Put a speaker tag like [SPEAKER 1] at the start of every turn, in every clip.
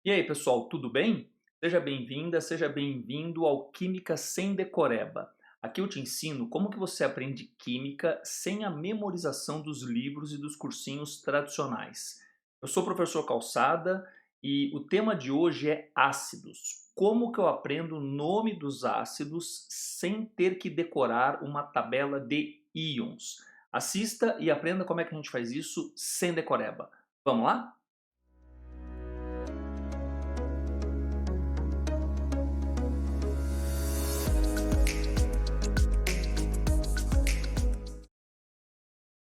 [SPEAKER 1] E aí, pessoal, tudo bem? Seja bem-vinda, seja bem-vindo ao Química sem Decoreba. Aqui eu te ensino como que você aprende química sem a memorização dos livros e dos cursinhos tradicionais. Eu sou o professor Calçada e o tema de hoje é ácidos. Como que eu aprendo o nome dos ácidos sem ter que decorar uma tabela de íons? Assista e aprenda como é que a gente faz isso sem decoreba. Vamos lá?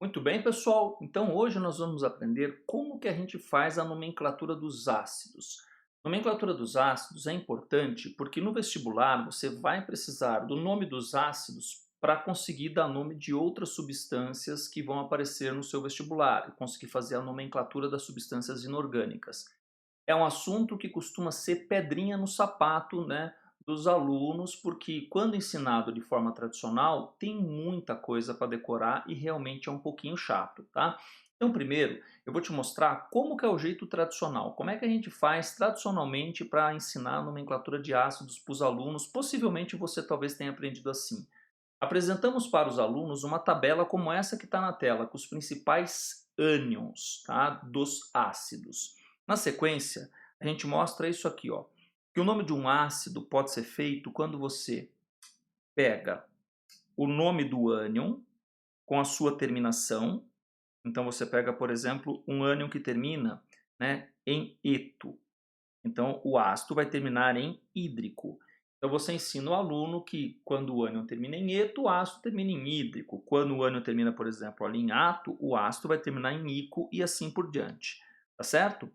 [SPEAKER 1] Muito bem, pessoal. Então hoje nós vamos aprender como que a gente faz a nomenclatura dos ácidos. Nomenclatura dos ácidos é importante porque no vestibular você vai precisar do nome dos ácidos para conseguir dar nome de outras substâncias que vão aparecer no seu vestibular e conseguir fazer a nomenclatura das substâncias inorgânicas. É um assunto que costuma ser pedrinha no sapato, né, dos alunos, porque quando ensinado de forma tradicional, tem muita coisa para decorar e realmente é um pouquinho chato, tá? Então, primeiro, eu vou te mostrar como que é o jeito tradicional, como é que a gente faz tradicionalmente para ensinar a nomenclatura de ácidos para os alunos. Possivelmente você talvez tenha aprendido assim. Apresentamos para os alunos uma tabela como essa que está na tela, com os principais ânions, tá, dos ácidos. Na sequência, a gente mostra isso aqui, ó, que o nome de um ácido pode ser feito quando você pega o nome do ânion com a sua terminação. Então você pega, por exemplo, um ânion que termina, né, em eto. Então o ácido vai terminar em hídrico. Então você ensina o aluno que quando o ânion termina em eto, o ácido termina em hídrico. Quando o ânion termina, por exemplo, ali em ato, o ácido vai terminar em ico e assim por diante. Tá certo?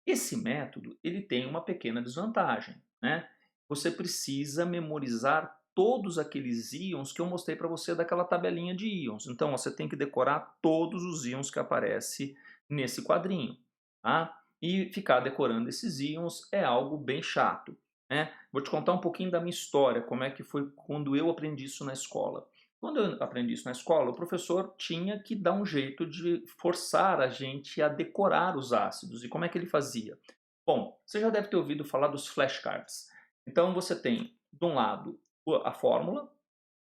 [SPEAKER 1] Esse método ele tem uma pequena desvantagem, né? Você precisa memorizar todos aqueles íons que eu mostrei para você daquela tabelinha de íons. Então você tem que decorar todos os íons que aparecem nesse quadrinho, tá? E ficar decorando esses íons é algo bem chato, né? Vou te contar um pouquinho da minha história, como é que foi quando eu aprendi isso na escola. Quando eu aprendi isso na escola, o professor tinha que dar um jeito de forçar a gente a decorar os ácidos. E como é que ele fazia? Bom, você já deve ter ouvido falar dos flashcards. Então você tem, de um lado, a fórmula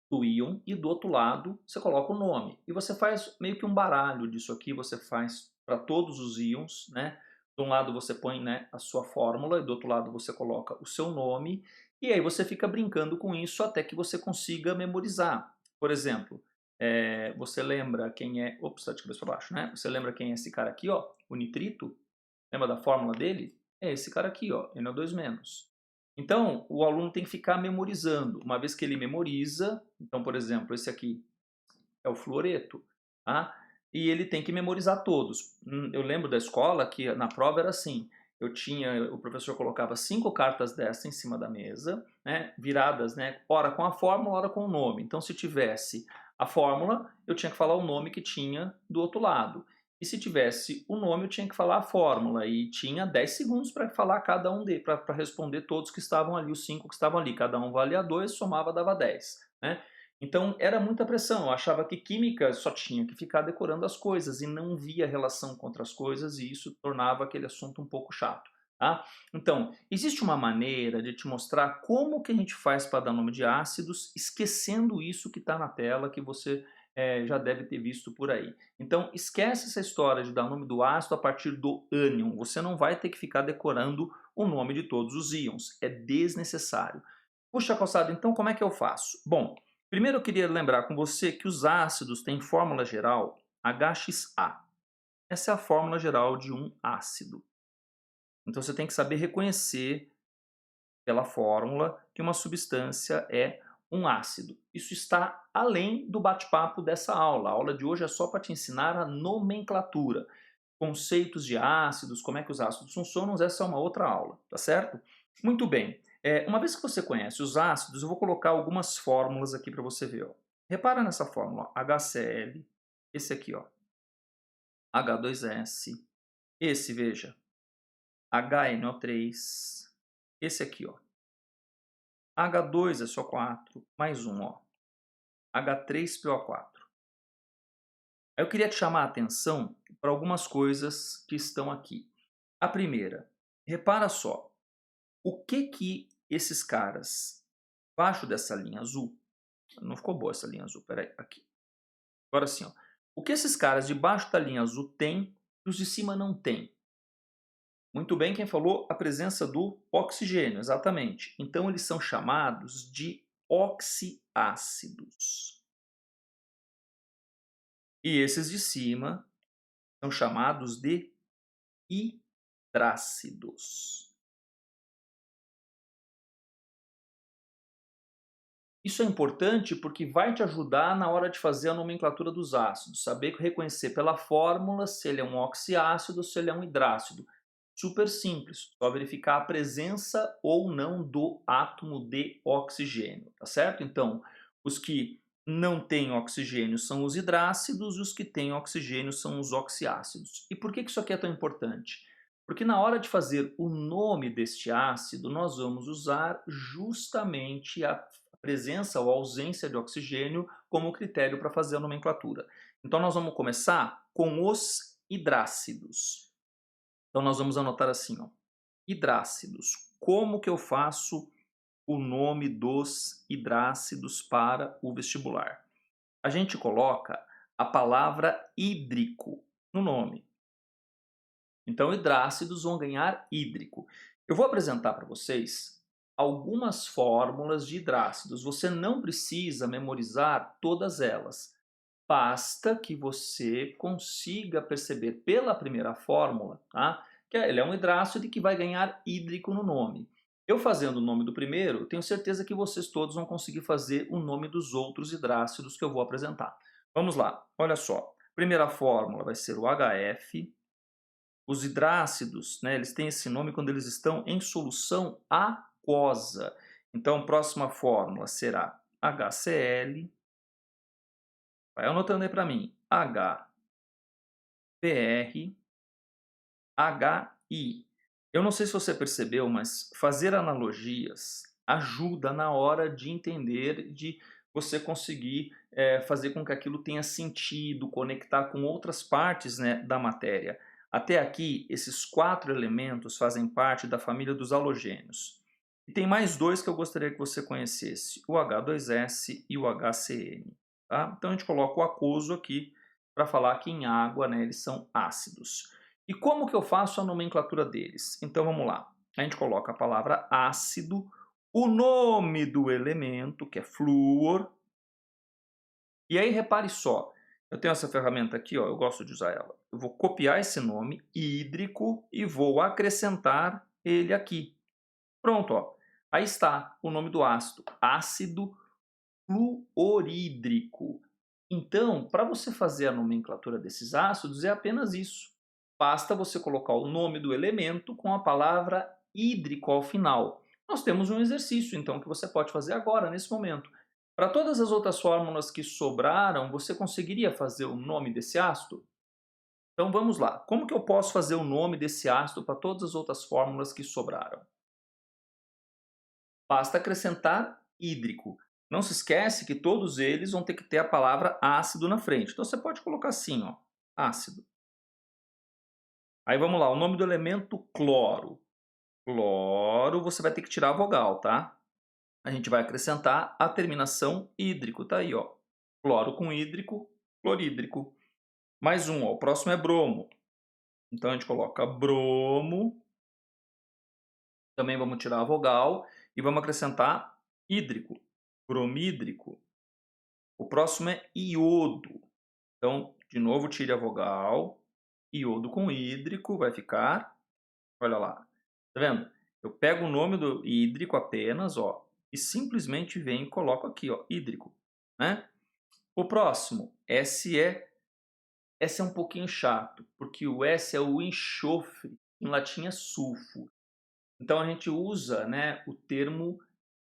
[SPEAKER 1] do íon e do outro lado você coloca o nome. E você faz meio que um baralho disso aqui, você faz para todos os íons, né? De um lado você põe, né, a sua fórmula e do outro lado você coloca o seu nome. E aí você fica brincando com isso até que você consiga memorizar. Por exemplo, você lembra quem é... Ops, está de cabeça para baixo, né? Você lembra quem é esse cara aqui, ó? O nitrito? Lembra da fórmula dele? É esse cara aqui, ó, NO2-. Então, o aluno tem que ficar memorizando. Uma vez que ele memoriza, então, por exemplo, esse aqui é o fluoreto, tá? E ele tem que memorizar todos. Eu lembro da escola que na prova era assim, o professor colocava 5 cartas dessa em cima da mesa, né, viradas, né, ora com a fórmula, ora com o nome. Então, se tivesse a fórmula, eu tinha que falar o nome que tinha do outro lado. E se tivesse o nome, eu tinha que falar a fórmula. E tinha 10 segundos para falar cada um deles, para responder todos que estavam ali, os 5 que estavam ali. Cada um valia 2, somava, dava 10, né? Então era muita pressão, eu achava que química só tinha que ficar decorando as coisas e não via relação com outras coisas e isso tornava aquele assunto um pouco chato. Tá? Então, existe uma maneira de te mostrar como que a gente faz para dar nome de ácidos, esquecendo isso que está na tela, que você já deve ter visto por aí. Então, esquece essa história de dar nome do ácido a partir do ânion. Você não vai ter que ficar decorando o nome de todos os íons. É desnecessário. Puxa, Calçado, então como é que eu faço? Bom, primeiro eu queria lembrar com você que os ácidos têm fórmula geral HXA. Essa é a fórmula geral de um ácido. Então você tem que saber reconhecer pela fórmula que uma substância é um ácido. Isso está além do bate-papo dessa aula. A aula de hoje é só para te ensinar a nomenclatura. Conceitos de ácidos, como é que os ácidos funcionam, essa é uma outra aula, tá certo? Muito bem. Uma vez que você conhece os ácidos, eu vou colocar algumas fórmulas aqui para você ver. Ó. Repara nessa fórmula, ó, HCl, esse aqui, ó, H2S, esse, veja, HNO3, esse aqui, ó, H2SO4, mais um, ó, H3PO4. Eu queria te chamar a atenção para algumas coisas que estão aqui. A primeira, Repara só, o que esses caras, abaixo dessa linha azul, não ficou boa essa linha azul, peraí, aqui. Agora sim, ó. O que esses caras debaixo da linha azul têm e os de cima não têm? Muito bem, quem falou? A presença do oxigênio, exatamente. Então eles são chamados de oxiácidos. E esses de cima são chamados de hidrácidos. Isso é importante porque vai te ajudar na hora de fazer a nomenclatura dos ácidos, saber reconhecer pela fórmula se ele é um oxiácido ou se ele é um hidrácido. Super simples, só verificar a presença ou não do átomo de oxigênio, tá certo? Então, os que não têm oxigênio são os hidrácidos e os que têm oxigênio são os oxiácidos. E por que isso aqui é tão importante? Porque na hora de fazer o nome deste ácido, nós vamos usar justamente a presença ou ausência de oxigênio como critério para fazer a nomenclatura. Então nós vamos começar com os hidrácidos. Então nós vamos anotar assim, ó, hidrácidos. Como que eu faço o nome dos hidrácidos para o vestibular? A gente coloca a palavra hídrico no nome. Então hidrácidos vão ganhar hídrico. Eu vou apresentar para vocês algumas fórmulas de hidrácidos. Você não precisa memorizar todas elas. Basta que você consiga perceber pela primeira fórmula, tá? Que ele é um hidrácido e que vai ganhar hídrico no nome. Eu fazendo o nome do primeiro, tenho certeza que vocês todos vão conseguir fazer o nome dos outros hidrácidos que eu vou apresentar. Vamos lá, olha só. Primeira fórmula vai ser o HF. Os hidrácidos, né, eles têm esse nome quando eles estão em solução aquosa. Então, próxima fórmula será HCl. Vai anotando aí para mim. HBr, HI. Eu não sei se você percebeu, mas fazer analogias ajuda na hora de entender, de você conseguir fazer com que aquilo tenha sentido, conectar com outras partes, né, da matéria. Até aqui, esses 4 elementos fazem parte da família dos halogênios. E tem mais 2 que eu gostaria que você conhecesse, o H2S e o HCN. Tá? Então a gente coloca o aquoso aqui para falar que em água, né, eles são ácidos. E como que eu faço a nomenclatura deles? Então vamos lá. A gente coloca a palavra ácido, o nome do elemento, que é flúor. E aí repare só, eu tenho essa ferramenta aqui, ó, eu gosto de usar ela. Eu vou copiar esse nome, hídrico, e vou acrescentar ele aqui. Pronto, ó. Aí está o nome do ácido, ácido fluorídrico. Então, para você fazer a nomenclatura desses ácidos, é apenas isso. Basta você colocar o nome do elemento com a palavra hídrico ao final. Nós temos um exercício, então, que você pode fazer agora, nesse momento. Para todas as outras fórmulas que sobraram, você conseguiria fazer o nome desse ácido? Então vamos lá. Como que eu posso fazer o nome desse ácido para todas as outras fórmulas que sobraram? Basta acrescentar hídrico. Não se esquece que todos eles vão ter que ter a palavra ácido na frente. Então você pode colocar assim, ó, ácido. Aí vamos lá, o nome do elemento cloro. Cloro, você vai ter que tirar a vogal, tá? A gente vai acrescentar a terminação hídrico, tá aí, ó. Cloro com hídrico, clorídrico. Mais um, ó, o próximo é bromo. Então a gente coloca bromo. Também vamos tirar a vogal e vamos acrescentar hídrico, bromídrico. O próximo é iodo. Então, de novo, tire a vogal. Iodo com hídrico vai ficar, olha lá, tá vendo? Eu pego o nome do hídrico apenas, ó, e simplesmente venho e coloco aqui, ó, hídrico, né? O próximo, esse é um pouquinho chato, porque o S é o enxofre, em latim é sulfuro. Então a gente usa, né, o termo,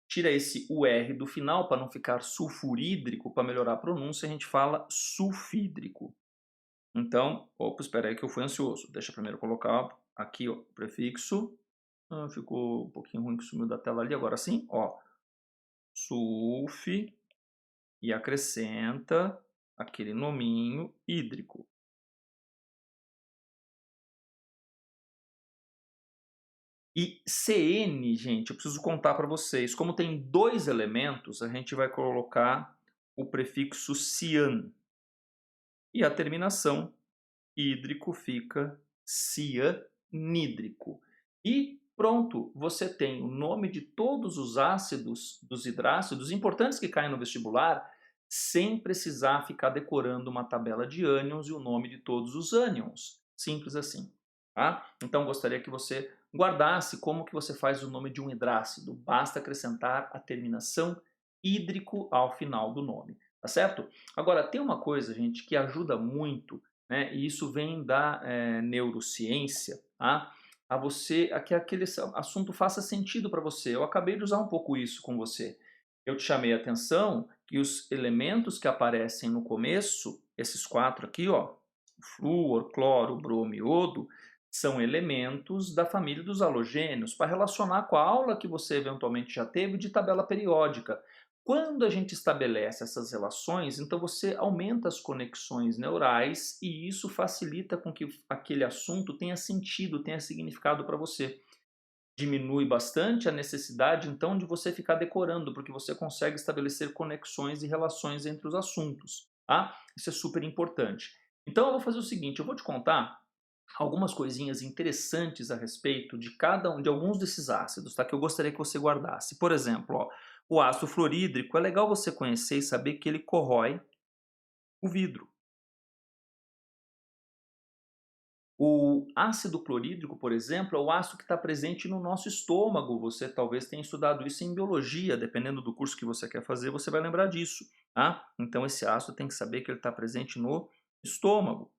[SPEAKER 1] tira esse UR do final para não ficar sulfurídrico, para melhorar a pronúncia, a gente fala sulfídrico. Então, opa, espera aí que eu fui ansioso. Deixa eu primeiro colocar aqui, ó, o prefixo. Ficou um pouquinho ruim que sumiu da tela ali. Agora sim, ó, sulf e acrescenta aquele nominho hídrico. E CN, gente, eu preciso contar para vocês, como tem 2 elementos, a gente vai colocar o prefixo cian. E a terminação hídrico fica cianídrico. E pronto, você tem o nome de todos os ácidos dos hidrácidos importantes que caem no vestibular, sem precisar ficar decorando uma tabela de ânions e o nome de todos os ânions. Simples assim. Tá? Então gostaria que você guardasse como que você faz o nome de um hidrácido. Basta acrescentar a terminação hídrico ao final do nome. Tá certo? Agora, tem uma coisa, gente, que ajuda muito, né, e isso vem da neurociência, tá? A que aquele assunto faça sentido para você. Eu acabei de usar um pouco isso com você. Eu te chamei a atenção que os elementos que aparecem no começo, esses 4 aqui, ó, flúor, cloro, bromo e iodo, são elementos da família dos halogênios, para relacionar com a aula que você eventualmente já teve de tabela periódica. Quando a gente estabelece essas relações, então você aumenta as conexões neurais e isso facilita com que aquele assunto tenha sentido, tenha significado para você. Diminui bastante a necessidade, então, de você ficar decorando, porque você consegue estabelecer conexões e relações entre os assuntos, tá? Isso é super importante. Então, eu vou fazer o seguinte, eu vou te contar algumas coisinhas interessantes a respeito de cada um, de alguns desses ácidos, tá? Que eu gostaria que você guardasse. Por exemplo, ó, o ácido fluorídrico, é legal você conhecer e saber que ele corrói o vidro. O ácido clorídrico, por exemplo, é o ácido que está presente no nosso estômago. Você talvez tenha estudado isso em biologia, dependendo do curso que você quer fazer, você vai lembrar disso, tá? Então esse ácido tem que saber que ele está presente no estômago.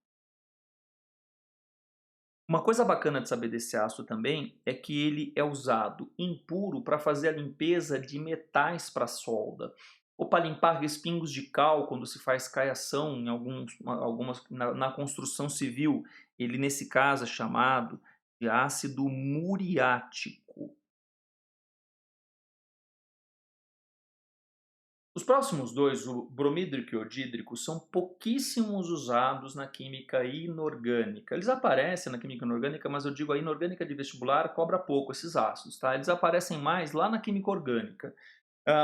[SPEAKER 1] Uma coisa bacana de saber desse ácido também é que ele é usado impuro para fazer a limpeza de metais para solda ou para limpar respingos de cal quando se faz caiação em na construção civil. Ele nesse caso é chamado de ácido muriático. Os próximos dois, o bromídrico e o odídrico, são pouquíssimos usados na química inorgânica. Eles aparecem na química inorgânica, mas eu digo a inorgânica de vestibular cobra pouco esses ácidos, tá? Eles aparecem mais lá na química orgânica.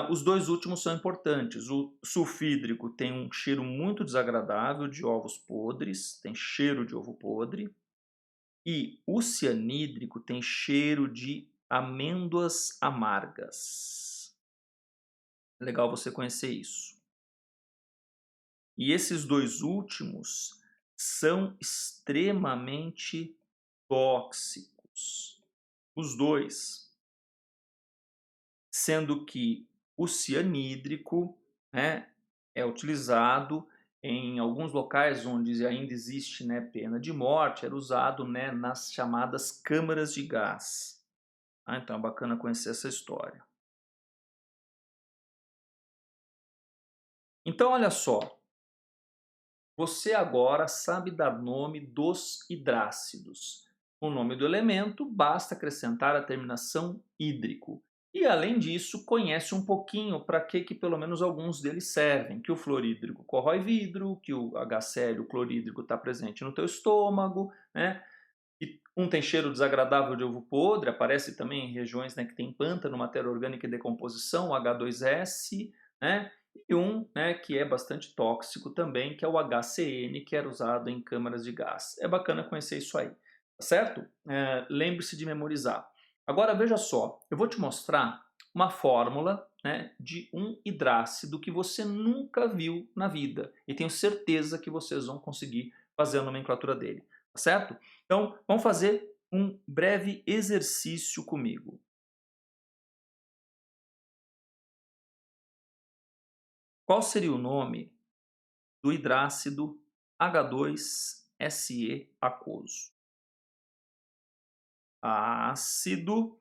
[SPEAKER 1] Os dois últimos são importantes. O sulfídrico tem um cheiro muito desagradável de ovos podres, tem cheiro de ovo podre. E o cianídrico tem cheiro de amêndoas amargas. É legal você conhecer isso. E esses dois últimos são extremamente tóxicos. Os dois. Sendo que o cianídrico, né, é utilizado em alguns locais onde ainda existe, né, pena de morte, era usado, né, nas chamadas câmaras de gás. Então é bacana conhecer essa história. Então olha só, você agora sabe dar nome dos hidrácidos. O nome do elemento basta acrescentar a terminação hídrico. E além disso, conhece um pouquinho para que pelo menos alguns deles servem. Que o fluorídrico corrói vidro, que o HCl, o clorídrico, está presente no teu estômago, né? E um tem cheiro desagradável de ovo podre, aparece também em regiões, né, que tem pântano, matéria orgânica e decomposição, o H2S, né? E um, né, que é bastante tóxico também, que é o HCN, que era usado em câmaras de gás. É bacana conhecer isso aí, tá certo? Lembre-se de memorizar. Agora veja só, eu vou te mostrar uma fórmula, né, de um hidrácido que você nunca viu na vida e tenho certeza que vocês vão conseguir fazer a nomenclatura dele, tá certo? Então, vamos fazer um breve exercício comigo. Qual seria o nome do hidrácido H2SE aquoso? Ácido,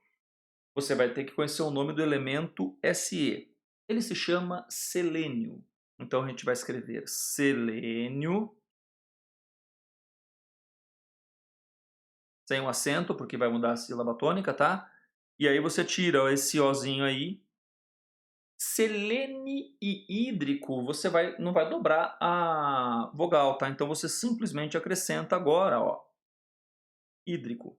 [SPEAKER 1] você vai ter que conhecer o nome do elemento Se. Ele se chama selênio. Então a gente vai escrever selênio, sem um acento, porque vai mudar a sílaba tônica, tá? E aí você tira esse Ozinho aí. Selene e hídrico, você não vai dobrar a vogal, tá? Então você simplesmente acrescenta agora, ó, hídrico.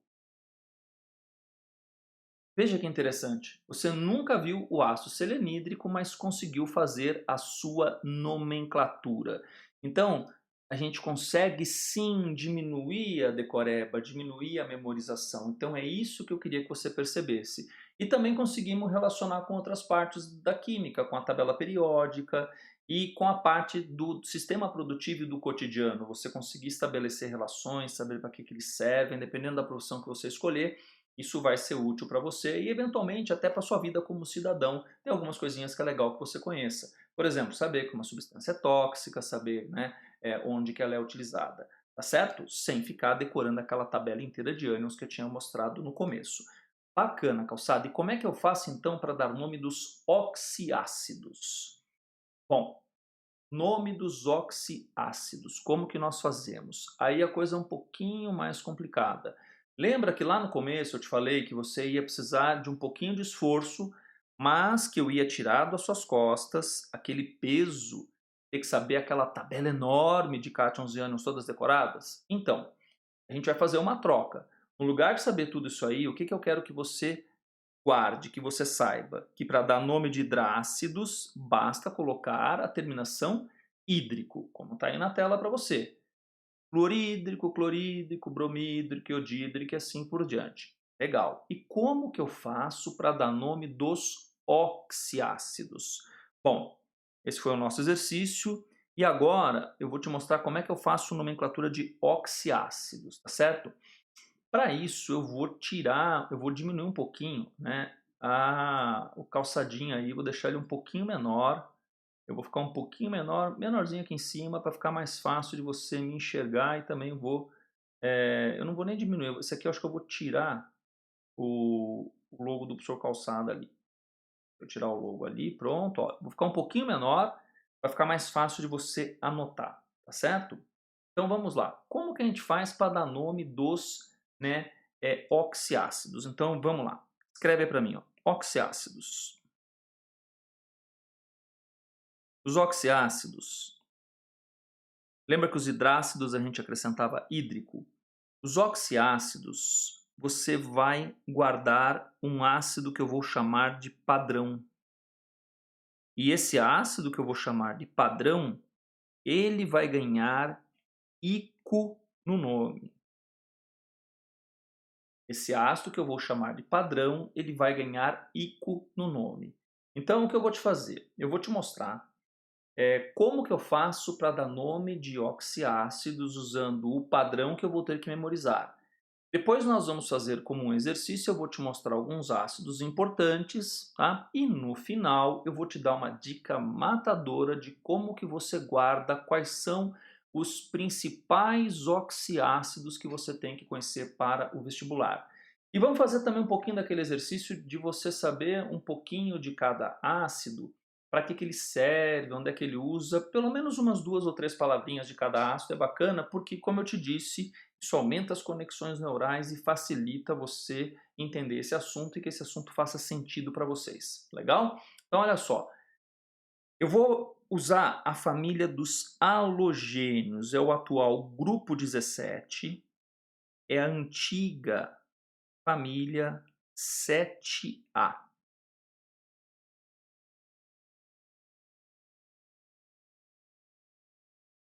[SPEAKER 1] Veja que interessante, você nunca viu o ácido selenídrico, mas conseguiu fazer a sua nomenclatura. Então, a gente consegue sim diminuir a decoreba, diminuir a memorização. Então é isso que eu queria que você percebesse. E também conseguimos relacionar com outras partes da química, com a tabela periódica e com a parte do sistema produtivo e do cotidiano. Você conseguir estabelecer relações, saber para que eles servem, dependendo da profissão que você escolher. Isso vai ser útil para você e eventualmente até para sua vida como cidadão. Tem algumas coisinhas que é legal que você conheça. Por exemplo, saber que uma substância é tóxica, saber, né, onde que ela é utilizada. Tá certo? Sem ficar decorando aquela tabela inteira de ânions que eu tinha mostrado no começo. Bacana, calçada. E como é que eu faço então para dar nome dos oxiácidos? Bom, nome dos oxiácidos. Como que nós fazemos? Aí a coisa é um pouquinho mais complicada. Lembra que lá no começo eu te falei que você ia precisar de um pouquinho de esforço, mas que eu ia tirar das suas costas aquele peso, ter que saber aquela tabela enorme de cátions e ânions todas decoradas? Então, a gente vai fazer uma troca. No lugar de saber tudo isso aí, o que eu quero que você guarde, que você saiba que para dar nome de hidrácidos basta colocar a terminação hídrico, como está aí na tela para você. Fluorídrico, clorídrico, bromídrico, iodídrico e assim por diante. Legal. E como que eu faço para dar nome dos oxiácidos? Bom, esse foi o nosso exercício e agora eu vou te mostrar como é que eu faço nomenclatura de oxiácidos, tá certo? Para isso eu vou diminuir um pouquinho, né, o calçadinho aí, vou deixar ele um pouquinho menor. Eu vou ficar um pouquinho menor, menorzinho aqui em cima para ficar mais fácil de você me enxergar e também vou, eu não vou nem diminuir, esse aqui eu acho que eu vou tirar o logo do seu calçado ali. Vou tirar o logo ali, pronto, ó. Vou ficar um pouquinho menor para ficar mais fácil de você anotar, tá certo? Então vamos lá. Como que a gente faz para dar nome dos, né, oxiácidos? Então vamos lá. Escreve aí para mim, ó. Oxiácidos. Os oxiácidos. Lembra que os hidrácidos a gente acrescentava hídrico? Os oxiácidos, você vai guardar um ácido que eu vou chamar de padrão. E esse ácido que eu vou chamar de padrão, ele vai ganhar ico no nome. Esse ácido que eu vou chamar de padrão, ele vai ganhar ico no nome. Então, o que eu vou te fazer? Eu vou te mostrar como que eu faço para dar nome de oxiácidos usando o padrão que eu vou ter que memorizar. Depois nós vamos fazer como um exercício, eu vou te mostrar alguns ácidos importantes, tá? E no final eu vou te dar uma dica matadora de como que você guarda, quais são os principais oxiácidos que você tem que conhecer para o vestibular. E vamos fazer também um pouquinho daquele exercício de você saber um pouquinho de cada ácido, para que ele serve, onde é que ele usa, pelo menos umas 2 ou 3 palavrinhas de cada ácido é bacana, porque como eu te disse, isso aumenta as conexões neurais e facilita você entender esse assunto e que esse assunto faça sentido para vocês. Legal? Então olha só, eu vou usar a família dos halogênios, é o atual grupo 17, é a antiga família 7A.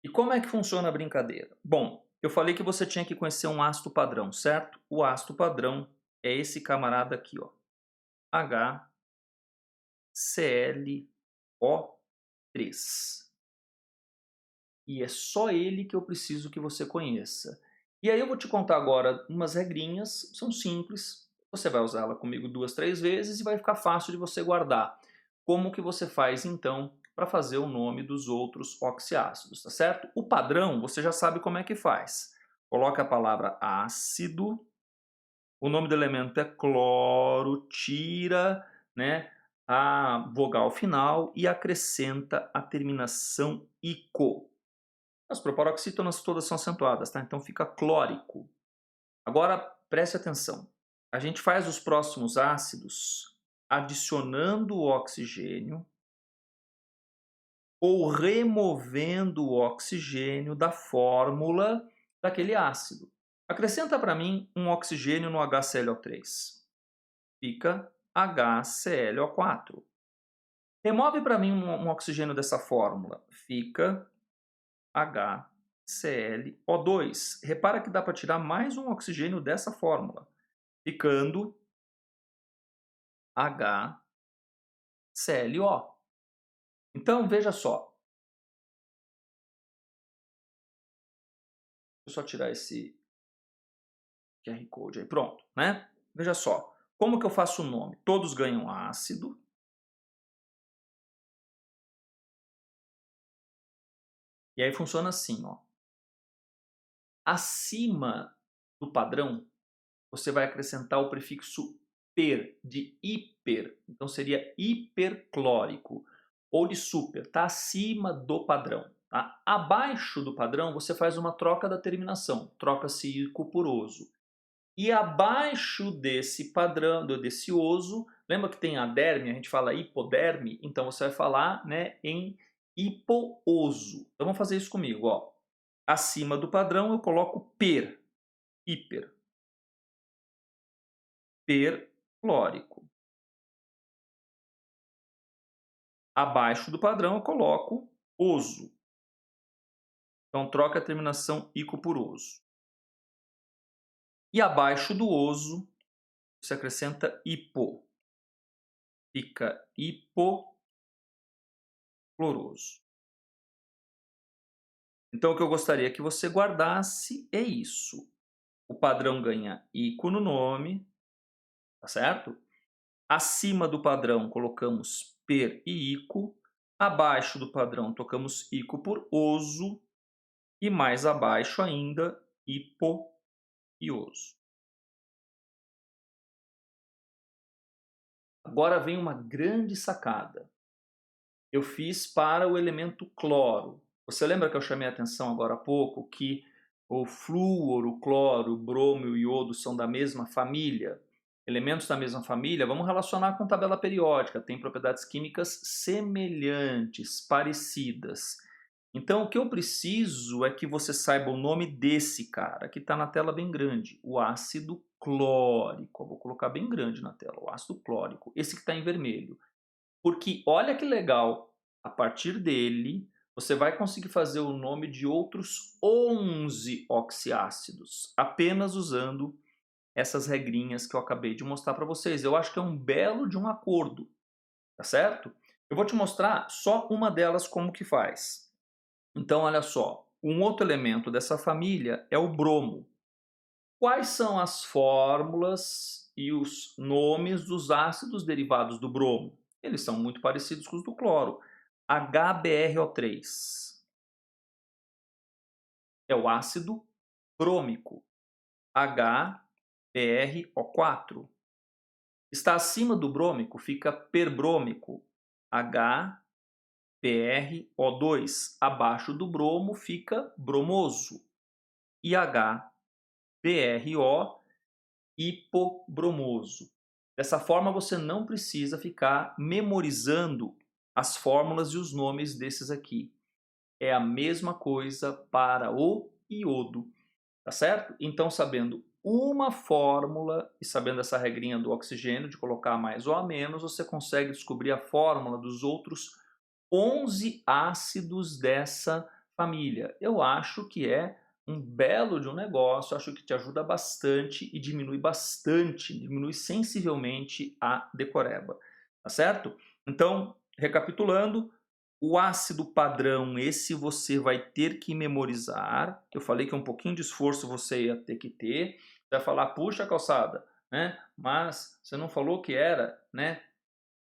[SPEAKER 1] E como é que funciona a brincadeira? Bom, eu falei que você tinha que conhecer um ácido padrão, certo? O ácido padrão é esse camarada aqui, ó. HClO3. E é só ele que eu preciso que você conheça. E aí eu vou te contar agora umas regrinhas, são simples. Você vai usar ela comigo 2, 3 vezes e vai ficar fácil de você guardar. Como que você faz então para fazer o nome dos outros oxiácidos, tá certo? O padrão você já sabe como é que faz. Coloca a palavra ácido, o nome do elemento é cloro, tira, né, a vogal final e acrescenta a terminação ico. As proparoxítonas todas são acentuadas, tá? Então fica clórico. Agora preste atenção. A gente faz os próximos ácidos adicionando o oxigênio ou removendo o oxigênio da fórmula daquele ácido. Acrescenta para mim um oxigênio no HClO3. fica HClO4. Remove para mim um oxigênio dessa fórmula, fica HClO2. Repara que dá para tirar mais um oxigênio dessa fórmula, ficando HClO. Então, veja só. Deixa eu só tirar esse QR Code aí. Pronto, né? Veja só. Como que eu faço o nome? Todos ganham ácido. E aí funciona assim, ó. Acima do padrão, você vai acrescentar o prefixo per, de hiper. Então seria hiperclórico. Ou de super, tá acima do padrão. Tá? Abaixo do padrão, você faz uma troca da terminação. Troca-se ico por oso. E abaixo desse padrão, desse oso, lembra que tem a derme, a gente fala hipoderme? Então você vai falar, né, em hipooso. Então vamos fazer isso comigo, ó. Acima do padrão eu coloco per, hiper. Perclórico. Abaixo do padrão eu coloco oso. Então troca a terminação ico por oso. E abaixo do oso você acrescenta hipo. Fica hipocloroso. Então o que eu gostaria que você guardasse é isso. O padrão ganha ico no nome, tá certo? Acima do padrão colocamos per e ico. Abaixo do padrão tocamos ico por oso. E mais abaixo ainda, hipo e oso. Agora vem uma grande sacada. Eu fiz para o elemento cloro. Você lembra que eu chamei a atenção agora há pouco que o flúor, o cloro, o bromo e o iodo são da mesma família? Elementos da mesma família, vamos relacionar com tabela periódica, tem propriedades químicas semelhantes, parecidas. Então o que eu preciso é que você saiba o nome desse cara, que está na tela bem grande, o ácido clórico. Eu vou colocar bem grande na tela, o ácido clórico, esse que está em vermelho. Porque olha que legal, a partir dele você vai conseguir fazer o nome de outros 11 oxiácidos, apenas usando essas regrinhas que eu acabei de mostrar para vocês. Eu acho que é um belo de um acordo, tá certo? Eu vou te mostrar só uma delas como que faz. Então olha só, um outro elemento dessa família é o bromo. Quais são as fórmulas e os nomes dos ácidos derivados do bromo? Eles são muito parecidos com os do cloro. HBrO3 é o ácido brômico. HBrO4 está acima do brômico, fica perbrômico. HBrO2 abaixo do bromo fica bromoso. E HBrO hipobromoso. Dessa forma você não precisa ficar memorizando as fórmulas e os nomes desses aqui. É a mesma coisa para o iodo, tá certo? Então, sabendo uma fórmula e sabendo essa regrinha do oxigênio, de colocar mais ou a menos, você consegue descobrir a fórmula dos outros 11 ácidos dessa família. Eu acho que é um belo de um negócio, acho que te ajuda bastante e diminui sensivelmente a decoreba, tá certo? Então, recapitulando, o ácido padrão, esse você vai ter que memorizar. Eu falei que um pouquinho de esforço você ia ter que ter. Você vai falar, puxa calçada, né? Mas você não falou que era, né?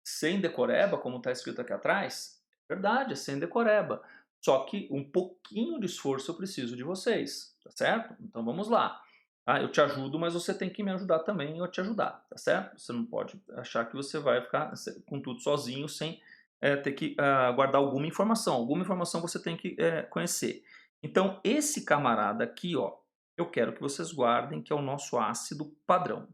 [SPEAKER 1] Sem decoreba, como está escrito aqui atrás? Verdade, é sem decoreba. Só que um pouquinho de esforço eu preciso de vocês, tá certo? Então vamos lá. Ah, eu te ajudo, mas você tem que me ajudar também eu te ajudar, tá certo? Você não pode achar que você vai ficar com tudo sozinho sem ter que guardar alguma informação. Alguma informação você tem que conhecer. Então esse camarada aqui, ó, eu quero que vocês guardem, que é o nosso ácido padrão.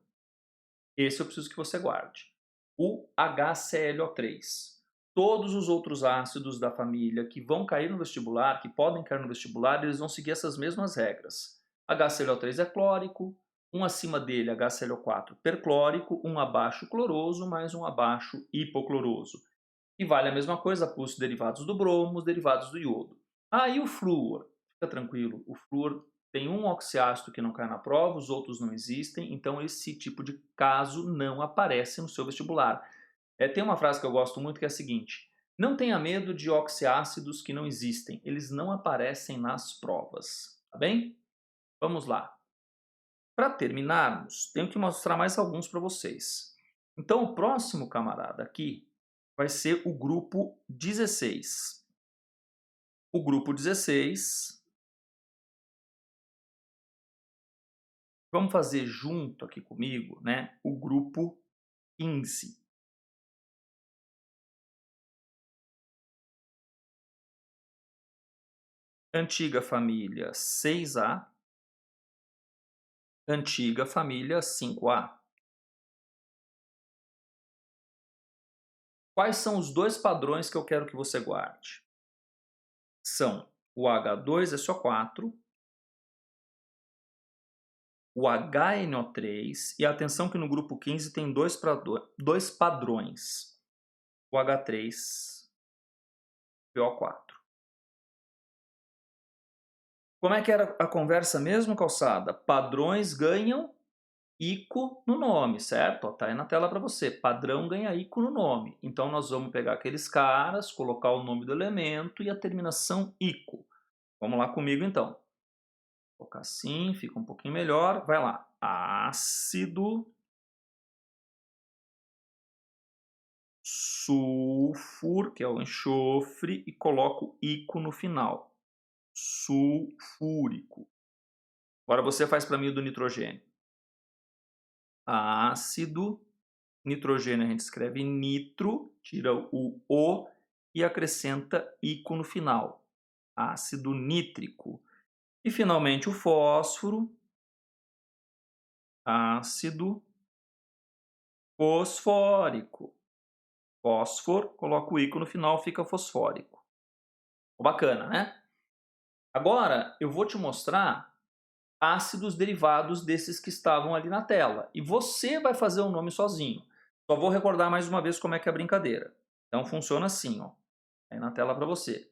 [SPEAKER 1] Esse eu preciso que você guarde. O HClO3. Todos os outros ácidos da família que vão cair no vestibular, que podem cair no vestibular, eles vão seguir essas mesmas regras. HClO3 é clórico, um acima dele, HClO4 perclórico, um abaixo cloroso, mais um abaixo hipocloroso. E vale a mesma coisa para os derivados do bromo, os derivados do iodo. Ah, e o flúor? Fica tranquilo, o flúor tem um oxiácido que não cai na prova, os outros não existem, então esse tipo de caso não aparece no seu vestibular. Tem uma frase que eu gosto muito que é a seguinte: não tenha medo de oxiácidos que não existem, eles não aparecem nas provas, tá bem? Vamos lá. Para terminarmos, tenho que mostrar mais alguns para vocês. Então o próximo camarada aqui vai ser o grupo 16. O grupo 16, vamos fazer junto aqui comigo, né, o grupo 15. Antiga família 6A, antiga família 5A. Quais são os dois padrões que eu quero que você guarde? São o H2SO4, o HNO3, e atenção que no grupo 15 tem dois padrões, o H3PO4. Como é que era a conversa mesmo, calçada? Padrões ganham ICO no nome, certo? Tá aí na tela para você. Padrão ganha ICO no nome. Então nós vamos pegar aqueles caras, colocar o nome do elemento e a terminação ICO. Vamos lá comigo então. Vou colocar assim, fica um pouquinho melhor. Vai lá. Ácido sulfur, que é o enxofre, e coloco ICO no final. Sulfúrico. Agora você faz para mim o do nitrogênio. Ácido, nitrogênio a gente escreve nitro, tira o O e acrescenta ICO no final. Ácido nítrico. E finalmente o fósforo, ácido fosfórico. Fósforo, coloco o ICO no final, fica fosfórico. Bacana, né? Agora eu vou te mostrar ácidos derivados desses que estavam ali na tela. E você vai fazer o nome sozinho. Só vou recordar mais uma vez como é que é a brincadeira. Então funciona assim, ó. Aí na tela para você.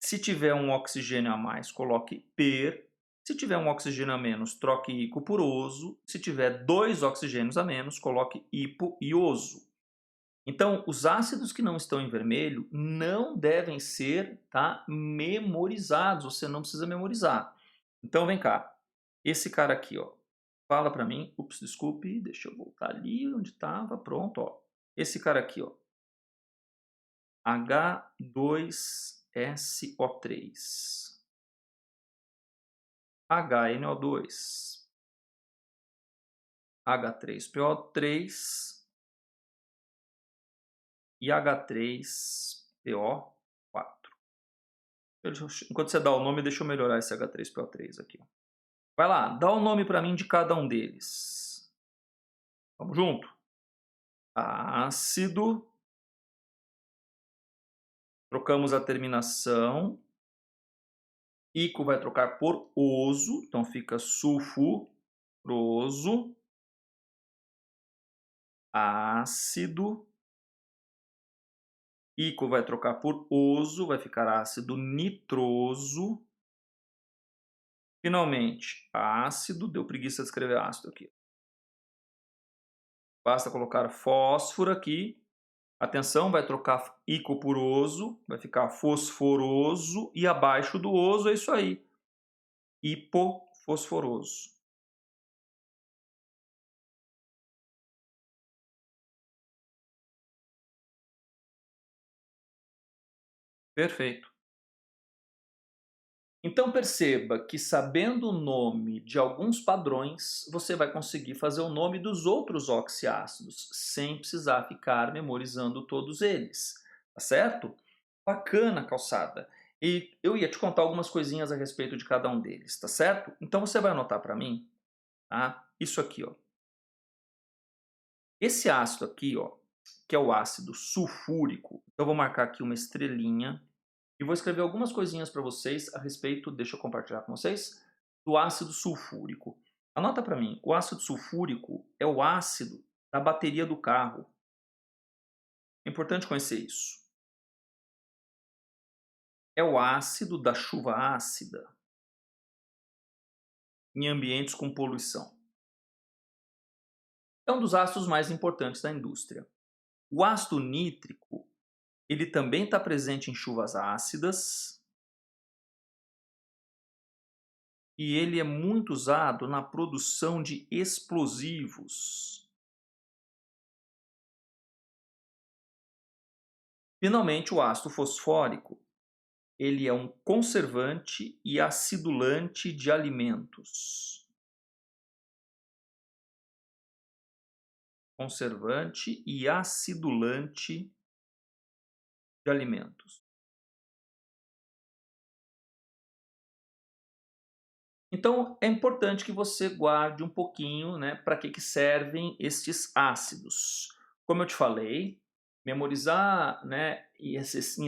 [SPEAKER 1] Se tiver um oxigênio a mais, coloque per. Se tiver um oxigênio a menos, troque ico por oso. Se tiver dois oxigênios a menos, coloque hipoioso. Então, os ácidos que não estão em vermelho não devem ser, tá, memorizados. Você não precisa memorizar. Então, vem cá. Esse cara aqui, ó, fala para mim. Ups, desculpe, deixa eu voltar ali onde estava. Pronto, ó. Esse cara aqui, ó. H2SO3. HNO2. H3PO3 e H3PO4. Enquanto você dá o nome, deixa eu melhorar esse H3PO3 aqui. Vai lá, dá o nome para mim de cada um deles. Vamos junto? Ácido. Trocamos a terminação. Ico vai trocar por oso, então fica sulfuroso. Ácido. Ico vai trocar por oso, vai ficar ácido nitroso. Finalmente, ácido, deu preguiça de escrever ácido aqui. Basta colocar fósforo aqui. Atenção, vai trocar ico por oso, vai ficar fosforoso e abaixo do oso é isso aí, hipofosforoso. Perfeito. Então perceba que sabendo o nome de alguns padrões, você vai conseguir fazer o nome dos outros oxiácidos, sem precisar ficar memorizando todos eles, tá certo? Bacana, calçada. E eu ia te contar algumas coisinhas a respeito de cada um deles, tá certo? Então você vai anotar para mim, tá? Isso aqui, ó. Esse ácido aqui, ó, que é o ácido sulfúrico, eu vou marcar aqui uma estrelinha e vou escrever algumas coisinhas para vocês a respeito, deixa eu compartilhar com vocês, do ácido sulfúrico. Anota para mim, o ácido sulfúrico é o ácido da bateria do carro. É importante conhecer isso. É o ácido da chuva ácida em ambientes com poluição. É um dos ácidos mais importantes da indústria. O ácido nítrico, ele também está presente em chuvas ácidas e ele é muito usado na produção de explosivos. Finalmente, o ácido fosfórico, ele é um conservante e acidulante de alimentos. Conservante e acidulante de alimentos. Então, é importante que você guarde um pouquinho, né, para que servem estes ácidos. Como eu te falei, memorizar, né, em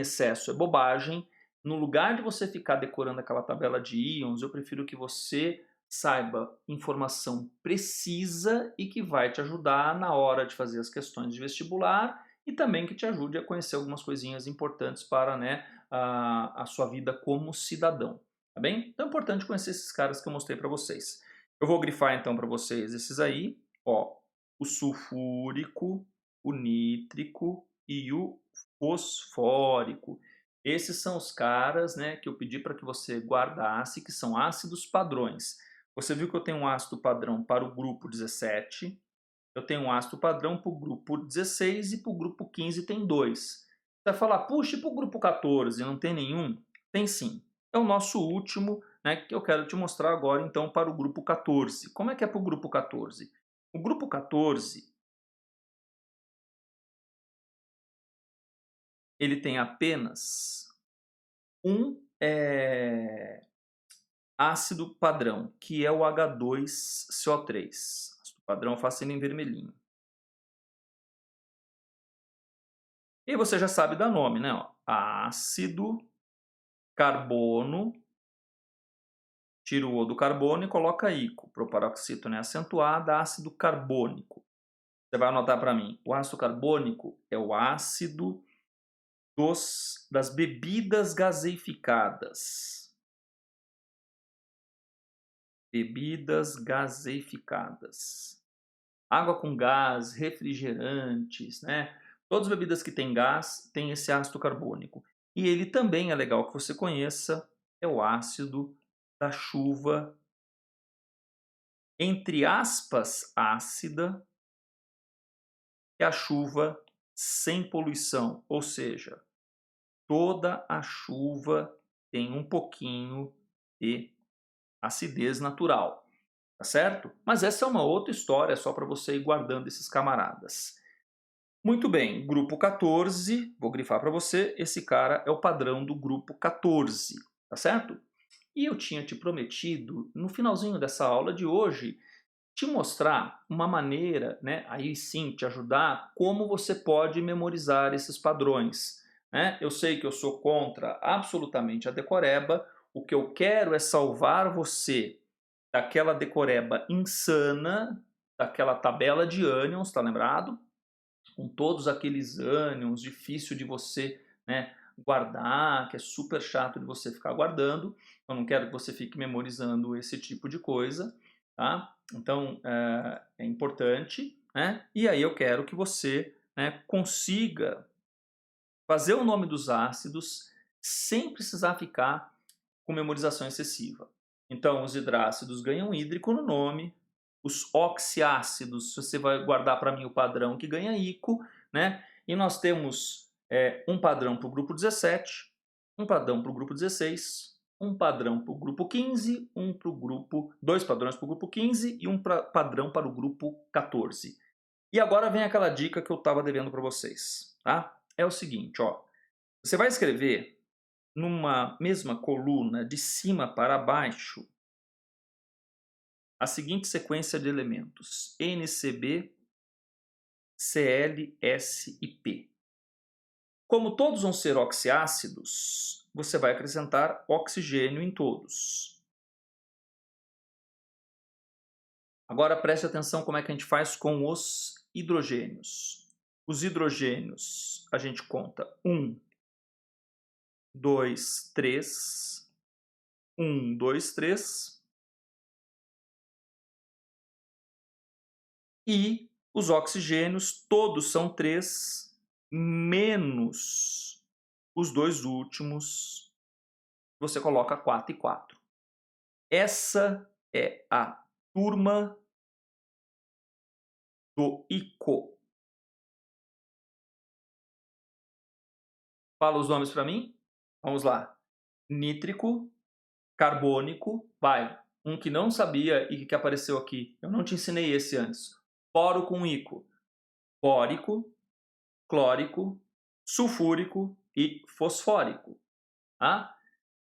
[SPEAKER 1] excesso é bobagem. No lugar de você ficar decorando aquela tabela de íons, eu prefiro que você saiba informação precisa e que vai te ajudar na hora de fazer as questões de vestibular e também que te ajude a conhecer algumas coisinhas importantes para, né, a sua vida como cidadão. Tá bem? Então é importante conhecer esses caras que eu mostrei para vocês. Eu vou grifar então para vocês esses aí, ó, o sulfúrico, o nítrico e o fosfórico. Esses são os caras, né, que eu pedi para que você guardasse, que são ácidos padrões. Você viu que eu tenho um ácido padrão para o grupo 17, eu tenho um ácido padrão para o grupo 16 e para o grupo 15 tem dois. Você vai falar, puxa, e para o grupo 14 não tem nenhum? Tem sim. É o nosso último, né, que eu quero te mostrar agora então para o grupo 14. Como é que é para o grupo 14? O grupo 14, ele tem apenas um ácido padrão, que é o H2CO3. Ácido padrão, eu faço ele em vermelhinho. E você já sabe dar nome, né? Ó, ácido carbono, tira o O do carbono e coloca ico. Proparoxítona é acentuada, ácido carbônico. Você vai anotar para mim. O ácido carbônico é o ácido das bebidas gaseificadas. Bebidas gaseificadas. Água com gás, refrigerantes, né? Todas as bebidas que têm gás têm esse ácido carbônico. E ele também é legal que você conheça, é o ácido da chuva, entre aspas, ácida, é a chuva sem poluição, ou seja, toda a chuva tem um pouquinho de acidez natural, tá certo? Mas essa é uma outra história, só para você ir guardando esses camaradas. Muito bem, grupo 14, vou grifar para você, esse cara é o padrão do grupo 14, tá certo? E eu tinha te prometido, no finalzinho dessa aula de hoje, te mostrar uma maneira, né, aí sim te ajudar, como você pode memorizar esses padrões. Né? Eu sei que eu sou contra absolutamente a decoreba, o que eu quero é salvar você daquela decoreba insana, daquela tabela de ânions, tá lembrado? Com todos aqueles ânions, difícil de você, né, guardar, que é super chato de você ficar guardando. Eu não quero que você fique memorizando esse tipo de coisa, tá? Então é importante, né? E aí eu quero que você, né, consiga fazer o nome dos ácidos sem precisar ficar com memorização excessiva. Então, os hidrácidos ganham hídrico no nome, os oxiácidos, você vai guardar para mim o padrão que ganha ico, né? E nós temos um padrão para o grupo 17, um padrão para o grupo 16, um padrão para o grupo 15, dois padrões para o grupo 15 e um padrão para o grupo 14. E agora vem aquela dica que eu estava devendo para vocês, tá? É o seguinte, ó. Você vai escrever numa mesma coluna, de cima para baixo, a seguinte sequência de elementos: NCB, Cl, S e P. Como todos vão ser oxiácidos, você vai acrescentar oxigênio em todos. Agora preste atenção como é que a gente faz com os hidrogênios. Os hidrogênios, a gente conta 1, 2, 3, 1, 2, 3. E os oxigênios, todos são 3, menos os dois últimos, você coloca 4 e 4. Essa é a turma do ICO. Fala os nomes para mim. Vamos lá. Nítrico, carbônico, vai. Um que não sabia e que apareceu aqui. Eu não te ensinei esse antes. Boro com ICO. Bórico, clórico, sulfúrico e fosfórico. Tá?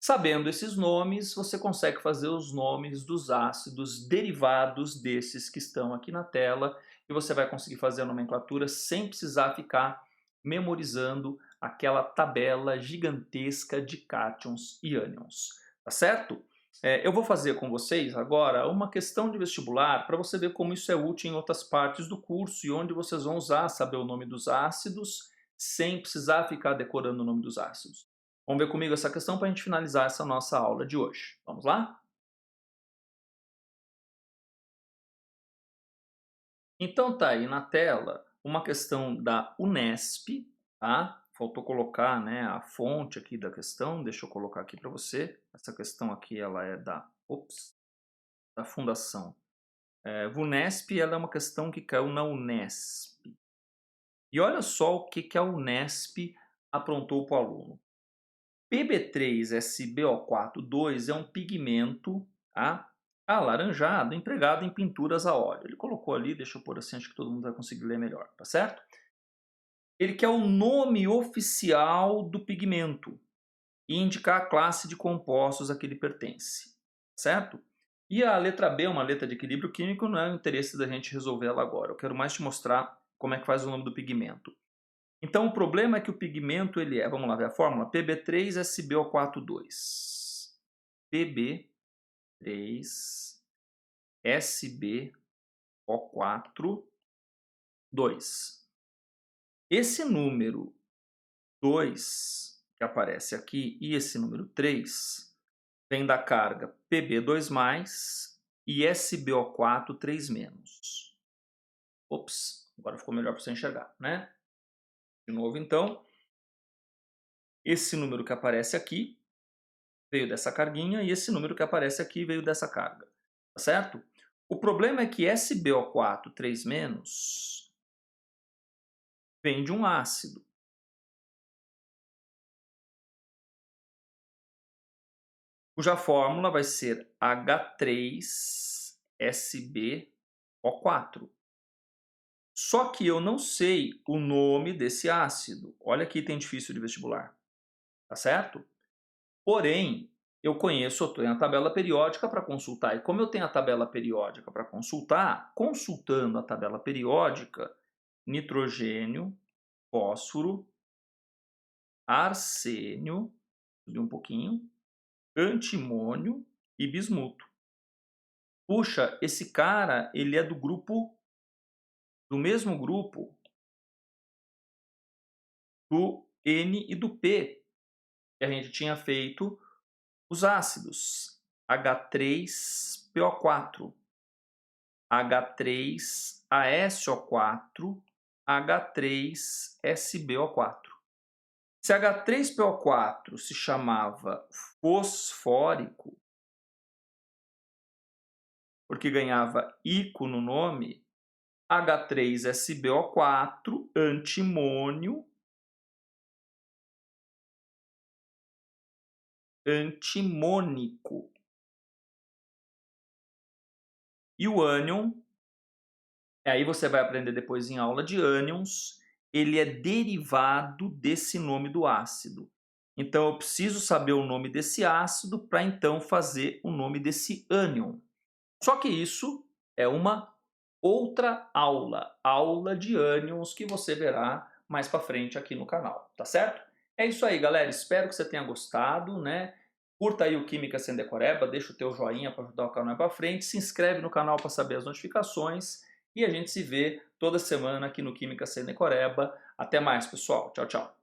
[SPEAKER 1] Sabendo esses nomes, você consegue fazer os nomes dos ácidos derivados desses que estão aqui na tela e você vai conseguir fazer a nomenclatura sem precisar ficar memorizando aquela tabela gigantesca de cátions e ânions, tá certo? Eu vou fazer com vocês agora uma questão de vestibular para você ver como isso é útil em outras partes do curso e onde vocês vão usar saber o nome dos ácidos sem precisar ficar decorando o nome dos ácidos. Vamos ver comigo essa questão para a gente finalizar essa nossa aula de hoje. Vamos lá? Então tá aí na tela uma questão da Unesp, tá? Faltou colocar, né, a fonte aqui da questão, deixa eu colocar aqui para você. Essa questão aqui ela é da Fundação Vunesp, ela é uma questão que caiu na Unesp. E olha só o que a Unesp aprontou para o aluno. PB3SBO4,2 é um pigmento, tá, alaranjado empregado em pinturas a óleo. Ele colocou ali, deixa eu pôr assim, acho que todo mundo vai conseguir ler melhor, tá certo? Ele quer o nome oficial do pigmento e indicar a classe de compostos a que ele pertence, certo? E a letra B é uma letra de equilíbrio químico, não é o interesse da gente resolver ela agora. Eu quero mais te mostrar como é que faz o nome do pigmento. Então o problema é que o pigmento ele é, vamos lá ver a fórmula, PB3SBO42. PB3SBO42. Esse número 2 que aparece aqui e esse número 3 vem da carga PB2+ e SBO4 3-. Ops, agora ficou melhor para você enxergar, né? De novo então, esse número que aparece aqui veio dessa carguinha e esse número que aparece aqui veio dessa carga, tá certo? O problema é que SBO4 3- vem de um ácido. Cuja fórmula vai ser H3SbO4. Só que eu não sei o nome desse ácido. Olha que item difícil de vestibular, tá certo? Porém, eu tenho a tabela periódica para consultar. E como eu tenho a tabela periódica para consultar, consultando a tabela periódica, nitrogênio, fósforo, arsênio, subir um pouquinho, antimônio e bismuto. Puxa, esse cara, ele é do mesmo grupo do N e do P, que a gente tinha feito os ácidos. H3PO4, H3ASO4, H3SBO4. Se H3PO4 se chamava fosfórico, porque ganhava ICO no nome, H3SBO4, antimônio, antimônico. E o ânion, aí você vai aprender depois em aula de ânions, ele é derivado desse nome do ácido. Então eu preciso saber o nome desse ácido para então fazer o nome desse ânion. Só que isso é uma outra aula de ânions que você verá mais para frente aqui no canal, tá certo? É isso aí, galera. Espero que você tenha gostado, né? Curta aí o Química Sem Decoreba, deixa o teu joinha para ajudar o canal para frente, se inscreve no canal para saber as notificações e a gente se vê toda semana aqui no Química Sem Decoreba. Até mais, pessoal. Tchau, tchau.